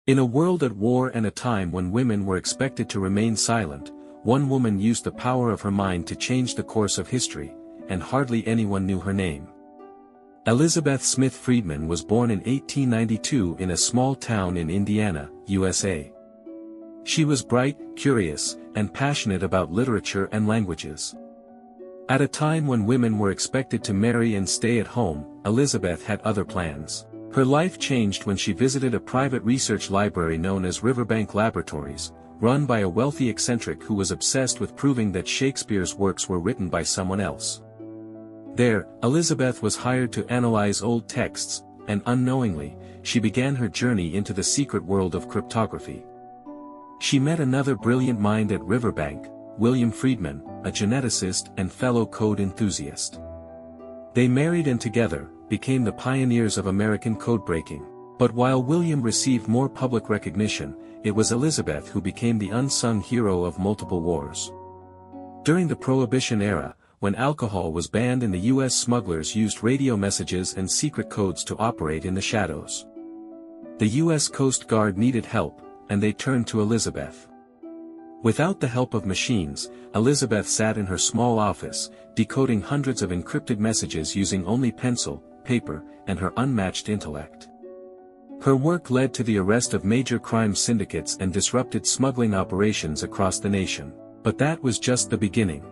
In a world at war and a time when women were expected to remain silent, one woman used the power of her mind to change the course of history, and hardly anyone knew her name. Elizebeth Smith Friedman was born in 1892 in a small town in Indiana, USA. She was bright, curious, and passionate about literature and languages. At a time when women were expected to marry and stay at home, Elizebeth had other plans. Her life changed when she visited a private research library known as Riverbank Laboratories, run by a wealthy eccentric who was obsessed with proving that Shakespeare's works were written by someone else. There, Elizebeth was hired to analyze old texts, and unknowingly, she began her journey into the secret world of cryptography. She met another brilliant mind at Riverbank, William Friedman, a geneticist and fellow code enthusiast. They married and together, became the pioneers of American code-breaking. But while William received more public recognition, it was Elizebeth who became the unsung hero of multiple wars. During the Prohibition era, when alcohol was banned in the U.S., smugglers used radio messages and secret codes to operate in the shadows. The U.S. Coast Guard needed help, and they turned to Elizebeth. Without the help of machines, Elizebeth sat in her small office, decoding hundreds of encrypted messages using only pencil, paper, and her unmatched intellect. Her work led to the arrest of major crime syndicates and disrupted smuggling operations across the nation. But that was just the beginning.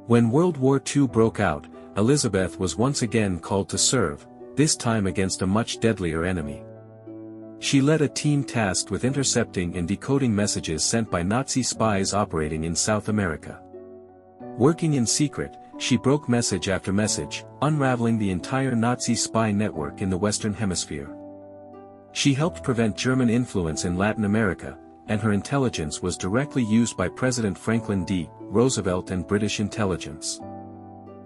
When World War II broke out, Elizebeth was once again called to serve, this time against a much deadlier enemy. She led a team tasked with intercepting and decoding messages sent by Nazi spies operating in South America. Working in secret, she broke message after message, unraveling the entire Nazi spy network in the Western Hemisphere. She helped prevent German influence in Latin America, and her intelligence was directly used by President Franklin D. Roosevelt and British intelligence.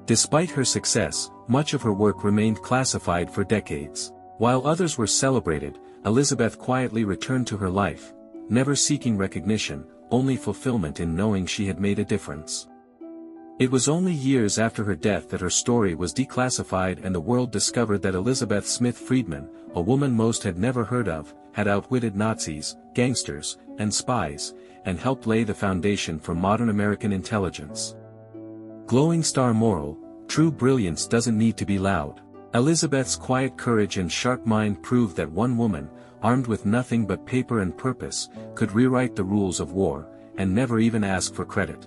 Despite her success, much of her work remained classified for decades. While others were celebrated, Elizebeth quietly returned to her life, never seeking recognition, only fulfillment in knowing she had made a difference. It was only years after her death that her story was declassified and the world discovered that Elizebeth Smith Friedman, a woman most had never heard of, had outwitted Nazis, gangsters, and spies, and helped lay the foundation for modern American intelligence. Glowing star moral: true brilliance doesn't need to be loud. Elizabeth's quiet courage and sharp mind proved that one woman, armed with nothing but paper and purpose, could rewrite the rules of war, and never even ask for credit.